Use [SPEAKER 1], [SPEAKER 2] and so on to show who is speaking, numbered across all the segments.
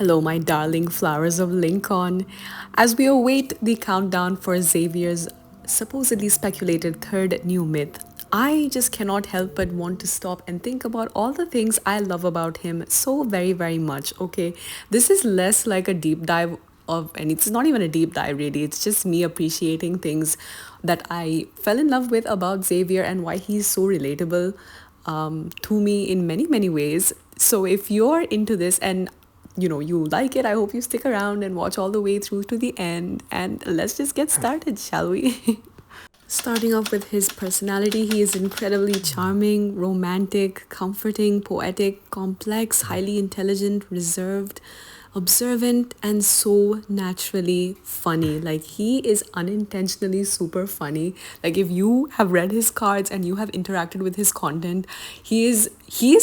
[SPEAKER 1] Hello, my darling flowers of Linkon. As we await the countdown for Xavier's supposedly speculated third new myth, I just cannot help but want to stop and think about all the things I love about him so very, very much. Okay, this is less like a deep dive and it's not even a deep dive really, it's just me appreciating things that I fell in love with about Xavier and why he's so relatable to me in many, many ways. So if you're into this and you like it, I hope you stick around and watch all the way through to the end. And let's just get started, shall we? Starting off with his personality, he is incredibly charming, romantic, comforting, poetic, complex, highly intelligent, reserved, observant, and so naturally funny. Like, he is unintentionally super funny. Like, if you have read his cards and you have interacted with his content, he is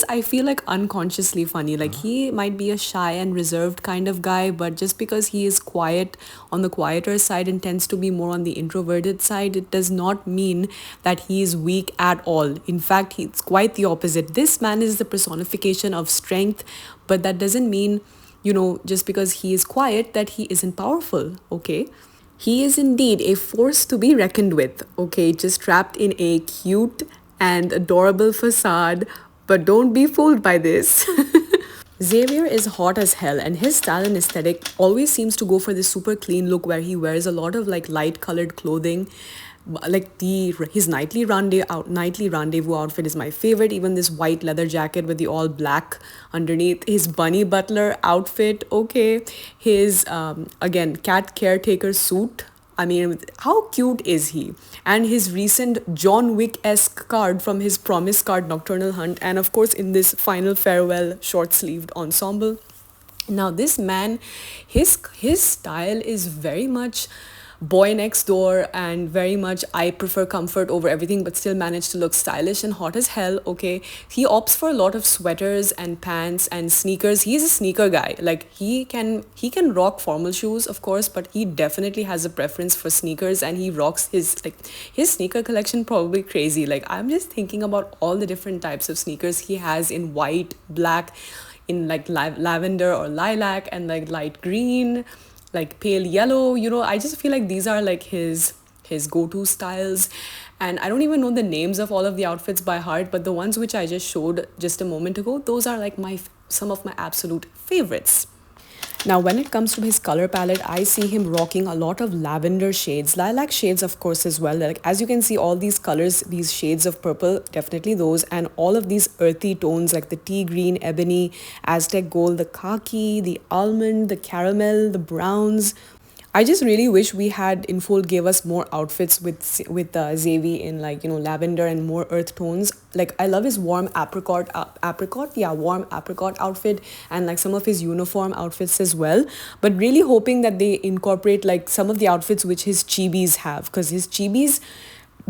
[SPEAKER 1] I feel like unconsciously funny. Like, he might be a shy and reserved kind of guy, but just because he is quiet, on the quieter side, and tends to be more on the introverted side, it does not mean that he is weak at all. In fact, it's quite the opposite. This man is the personification of strength, but that doesn't mean, just because he is quiet, that he isn't powerful, okay? He is indeed a force to be reckoned with, okay? Just trapped in a cute and adorable facade, but don't be fooled by this. Xavier is hot as hell, and his style and aesthetic always seems to go for this super clean look where he wears a lot of like light colored clothing. Like his nightly rendezvous outfit is my favorite. Even this white leather jacket with the all black underneath. His bunny butler outfit, okay. His again cat caretaker suit. I mean, how cute is he? And his recent John Wick-esque card from his promise card Nocturnal Hunt, and of course in this final farewell short-sleeved ensemble. Now this man, his style is very much boy next door and very much I prefer comfort over everything but still manage to look stylish and hot as hell, okay? He opts for a lot of sweaters and pants and sneakers. He's a sneaker guy. Like he can rock formal shoes, of course, but he definitely has a preference for sneakers, and he rocks his sneaker collection probably crazy. Like, I'm just thinking about all the different types of sneakers he has in white, black, in like lavender or lilac, and like light green, like pale yellow. I just feel like these are like his go-to styles, and I don't even know the names of all of the outfits by heart, but the ones which I just showed just a moment ago, those are like some of my absolute favorites. Now, when it comes to his color palette, I see him rocking a lot of lavender shades, lilac shades, of course, as well. Like, as you can see, all these colors, these shades of purple, definitely those, and all of these earthy tones like the tea green, ebony, Aztec gold, the khaki, the almond, the caramel, the browns. I just really wish we had Infold gave us more outfits with Xavier in, like, lavender and more earth tones. Like, I love his warm warm apricot outfit, and like some of his uniform outfits as well. But really hoping that they incorporate like some of the outfits which his chibis have, because the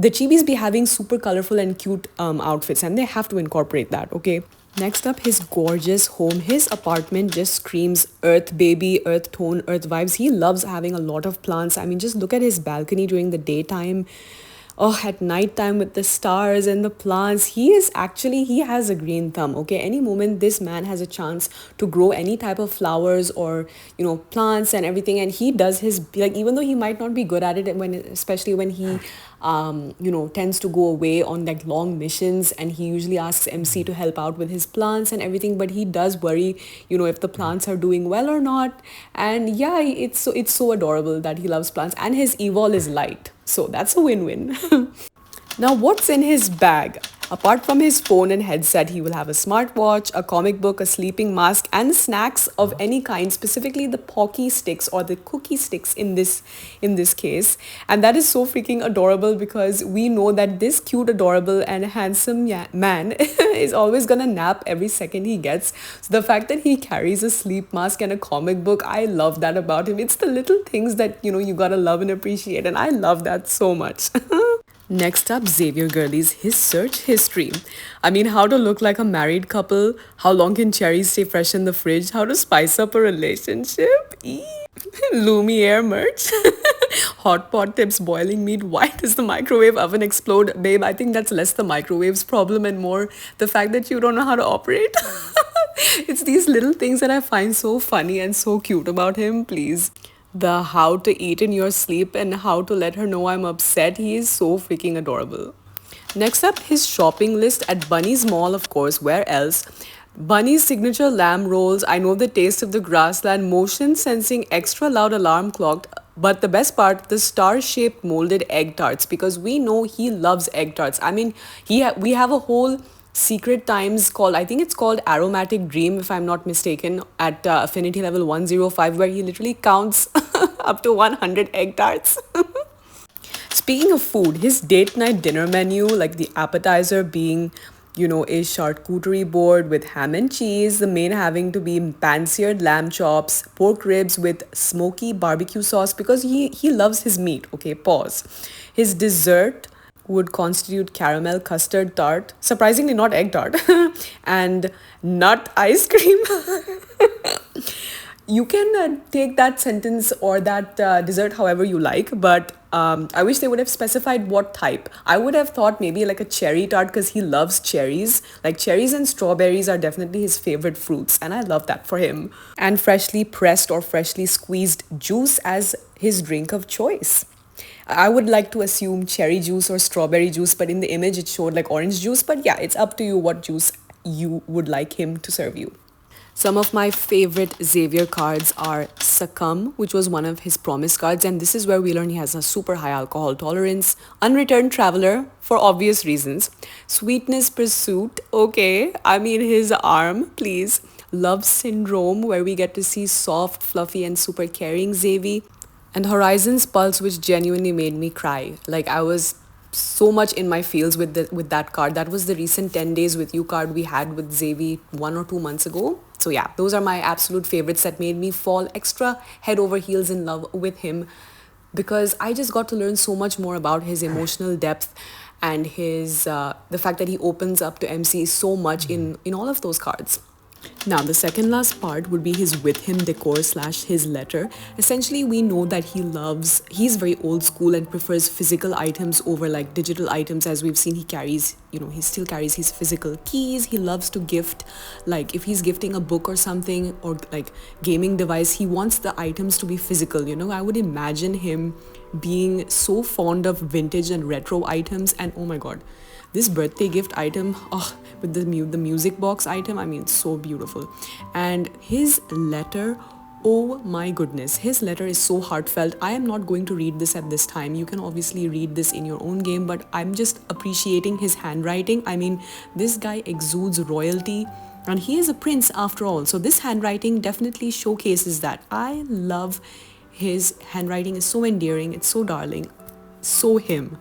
[SPEAKER 1] chibis be having super colorful and cute outfits, and they have to incorporate that, okay? Next up, his gorgeous home. His apartment just screams earth baby, earth tone, earth vibes. He loves having a lot of plants. I mean, just look at his balcony during the daytime. Oh, at nighttime with the stars and the plants. He has a green thumb, okay? Any moment this man has a chance to grow any type of flowers or, plants and everything. And he does his, like, even though he might not be good at it, especially when he tends to go away on like long missions, and he usually asks MC to help out with his plants and everything, but he does worry, if the plants are doing well or not. And yeah, it's so adorable that he loves plants, and his evol is light, so that's a win-win. Now, what's in his bag? Apart from his phone and headset, he will have a smartwatch, a comic book, a sleeping mask, and snacks of any kind, specifically the Pocky sticks or the cookie sticks in this case. And that is so freaking adorable, because we know that this cute, adorable, and handsome man is always gonna nap every second he gets. So the fact that he carries a sleep mask and a comic book, I love that about him. It's the little things that you gotta love and appreciate, and I love that so much. Next up, Xavier Girlies, his search history. I mean, how to look like a married couple, how long can cherries stay fresh in the fridge, how to spice up a relationship, Lumiere merch, hot pot tips, boiling meat, why does the microwave oven explode? Babe, I think that's less the microwave's problem and more the fact that you don't know how to operate. It's these little things that I find so funny and so cute about him, please. The how to eat in your sleep and how to let her know I'm upset, he is so freaking adorable. Next up, his shopping list at Bunny's Mall, of course, where else? Bunny's signature lamb rolls, I know the taste of the grassland, motion sensing extra loud alarm clock, but the best part, the star-shaped molded egg tarts, because we know he loves egg tarts. I mean, we have a whole secret times called, I think it's called Aromatic Dream, if I'm not mistaken, at affinity level 105, where he literally counts up to 100 egg tarts. Speaking of food, his date night dinner menu, like the appetizer being, a charcuterie board with ham and cheese, the main having to be pan-seared lamb chops, pork ribs with smoky barbecue sauce because he loves his meat. Okay, pause. His dessert would constitute caramel custard tart, surprisingly not egg tart, and nut ice cream. You can take that sentence or that dessert however you like, but I wish they would have specified what type. I would have thought maybe like a cherry tart because he loves cherries. Like cherries and strawberries are definitely his favorite fruits, and I love that for him. And freshly pressed or freshly squeezed juice as his drink of choice. I would like to assume cherry juice or strawberry juice, but in the image it showed like orange juice. But yeah, it's up to you what juice you would like him to serve you. Some of my favorite Xavier cards are Succumb, which was one of his promise cards, and this is where we learn he has a super high alcohol tolerance. Unreturned Traveler, for obvious reasons. Sweetness Pursuit, okay, I mean his arm, please. Love Syndrome, where we get to see soft, fluffy, and super caring Xavier. And Horizon's Pulse, which genuinely made me cry. Like I was so much in my feels with that card. That was the recent 10 days with you card we had with Xavier 1 or 2 months ago. So yeah, those are my absolute favorites that made me fall extra head over heels in love with him because I just got to learn so much more about his emotional depth and his the fact that he opens up to MC so much in all of those cards. Now, the second last part would be his with him decor slash his letter. Essentially, we know that he's very old school and prefers physical items over like digital items. As we've seen, he still carries his physical keys. He loves to gift, like if he's gifting a book or something or like gaming device, he wants the items to be physical. I would imagine him being so fond of vintage and retro items. And oh my God, this birthday gift item, with the music box item, I mean, it's so beautiful. And his letter, oh my goodness, his letter is so heartfelt. I am not going to read this at this time. You can obviously read this in your own game, but I'm just appreciating his handwriting. I mean, this guy exudes royalty. And he is a prince after all. So this handwriting definitely showcases that. I love his handwriting. It's so endearing. It's so darling. So him.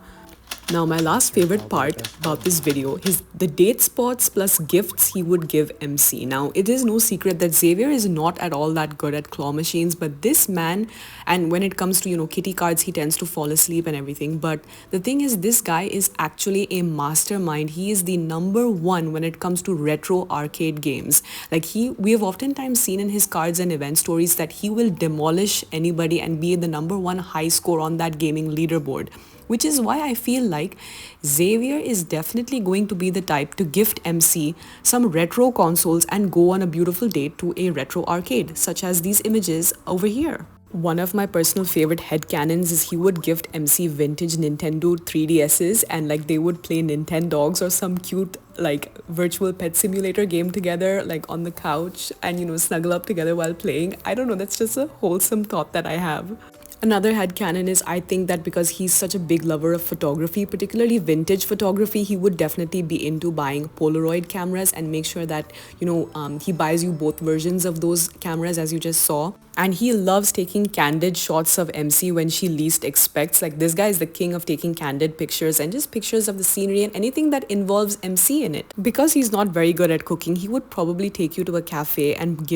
[SPEAKER 1] Now, my last favorite part about this video is the date spots plus gifts he would give MC. Now, it is no secret that Xavier is not at all that good at claw machines, but this man, and when it comes to, kitty cards, he tends to fall asleep and everything. But the thing is, this guy is actually a mastermind. He is the number one when it comes to retro arcade games. Like we have oftentimes seen in his cards and event stories that he will demolish anybody and be the number one high score on that gaming leaderboard. Which is why I feel like Xavier is definitely going to be the type to gift MC some retro consoles and go on a beautiful date to a retro arcade, such as these images over here. One of my personal favorite headcanons is he would gift MC vintage Nintendo 3DSs and like they would play Nintendogs or some cute like virtual pet simulator game together like on the couch and snuggle up together while playing. I don't know, that's just a wholesome thought that I have. Another headcanon is I think that because he's such a big lover of photography, particularly vintage photography, he would definitely be into buying Polaroid cameras and make sure that, he buys you both versions of those cameras as you just saw. And he loves taking candid shots of MC when she least expects. Like this guy is the king of taking candid pictures and just pictures of the scenery and anything that involves MC in it. Because he's not very good at cooking, he would probably take you to a cafe and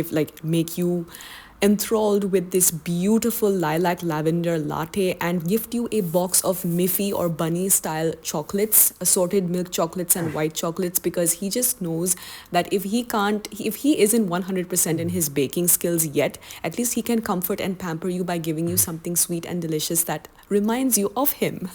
[SPEAKER 1] make you enthralled with this beautiful lilac lavender latte and gift you a box of Miffy or bunny style chocolates, assorted milk chocolates and white chocolates, because he just knows that if he isn't 100% in his baking skills yet, at least he can comfort and pamper you by giving you something sweet and delicious that reminds you of him.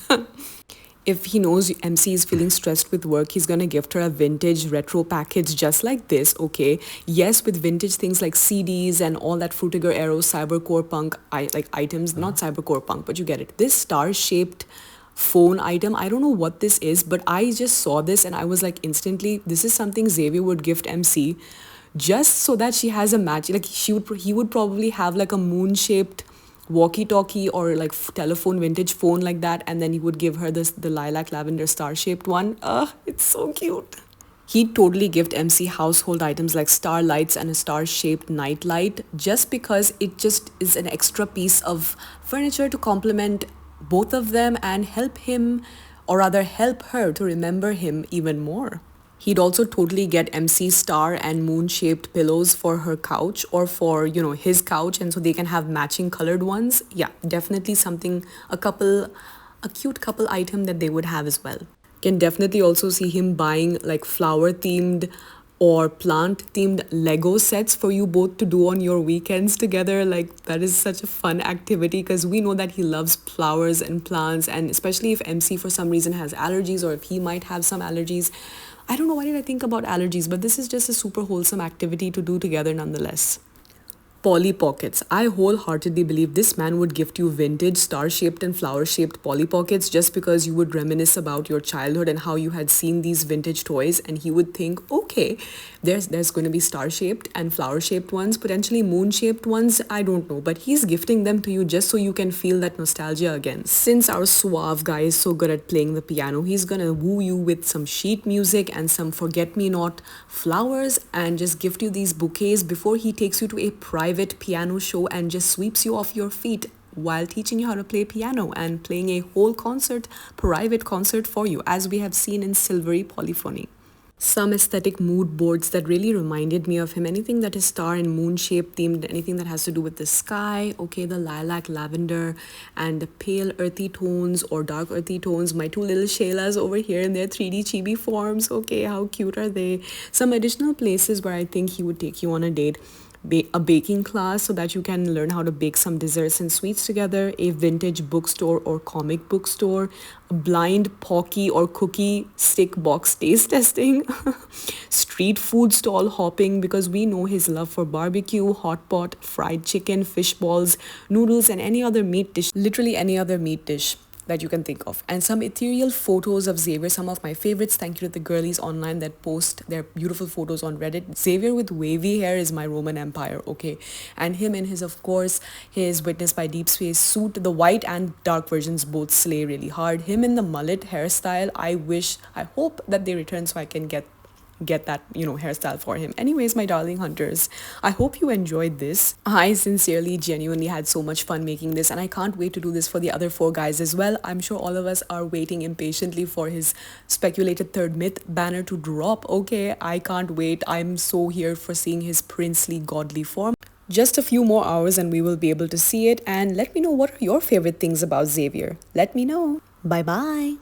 [SPEAKER 1] If he knows MC is feeling stressed with work, he's gonna gift her a vintage retro package just like this, okay? Yes, with vintage things like CDs and all that Frutiger Aero cybercore punk like items, not cybercore punk, but you get it. This star-shaped phone item, I don't know what this is, but I just saw this and I was like instantly, this is something Xavier would gift MC just so that she has a match. Like he would probably have like a moon-shaped walkie-talkie or like telephone, vintage phone like that, and then he would give her the lilac lavender star-shaped one. It's so cute. He'd totally gift MC household items like star lights and a star-shaped night light just because it just is an extra piece of furniture to complement both of them and help him, or rather help her to remember him even more. He'd also totally get MC star and moon-shaped pillows for her couch or for, his couch, and so they can have matching colored ones. Yeah, definitely something, a cute couple item that they would have as well. Can definitely also see him buying like flower-themed or plant-themed Lego sets for you both to do on your weekends together. Like that is such a fun activity because we know that he loves flowers and plants, and especially if MC for some reason has allergies or if he might have some allergies. I don't know why did I think about allergies, but this is just a super wholesome activity to do together nonetheless. Polly Pockets. I wholeheartedly believe this man would gift you vintage star-shaped and flower-shaped Polly Pockets just because you would reminisce about your childhood and how you had seen these vintage toys, and he would think, okay, there's going to be star-shaped and flower-shaped ones, potentially moon-shaped ones, I don't know, but he's gifting them to you just so you can feel that nostalgia again. Since our suave guy is so good at playing the piano, he's gonna woo you with some sheet music and some forget-me-not flowers and just gift you these bouquets before he takes you to a private piano show and just sweeps you off your feet while teaching you how to play piano and playing a whole private concert for you, as we have seen in Silvery Polyphony. Some aesthetic mood boards that really reminded me of him. Anything that is star and moon shape themed, anything that has to do with the sky. Okay, the lilac, lavender, and the pale earthy tones or dark earthy tones. My two little Shaylas over here in their 3D chibi forms. Okay, how cute are they? Some additional places where I think he would take you on a date. A baking class so that you can learn how to bake some desserts and sweets together, a vintage bookstore or comic book store, a blind pocky or cookie stick box taste testing, street food stall hopping because we know his love for barbecue, hot pot, fried chicken, fish balls, noodles, and any other meat dish, literally any other meat dish that you can think of. And some ethereal photos of Xavier, some of my favorites. Thank you to the girlies online that post their beautiful photos on Reddit. Xavier with wavy hair is my Roman Empire, okay? And him in his, of course, his Witnessed by Deepspace suit, the white and dark versions both slay really hard. Him in the mullet hairstyle, I hope that they return so I can get that hairstyle for him. Anyways, my darling hunters, I hope you enjoyed this. I sincerely genuinely had so much fun making this, and I can't wait to do this for the other 4 guys as well. I'm sure all of us are waiting impatiently for his speculated third myth banner to drop. Okay, I can't wait. I'm so here for seeing his princely godly form. Just a few more hours and we will be able to see it. And let me know, what are your favorite things about Xavier? Let me know. Bye bye.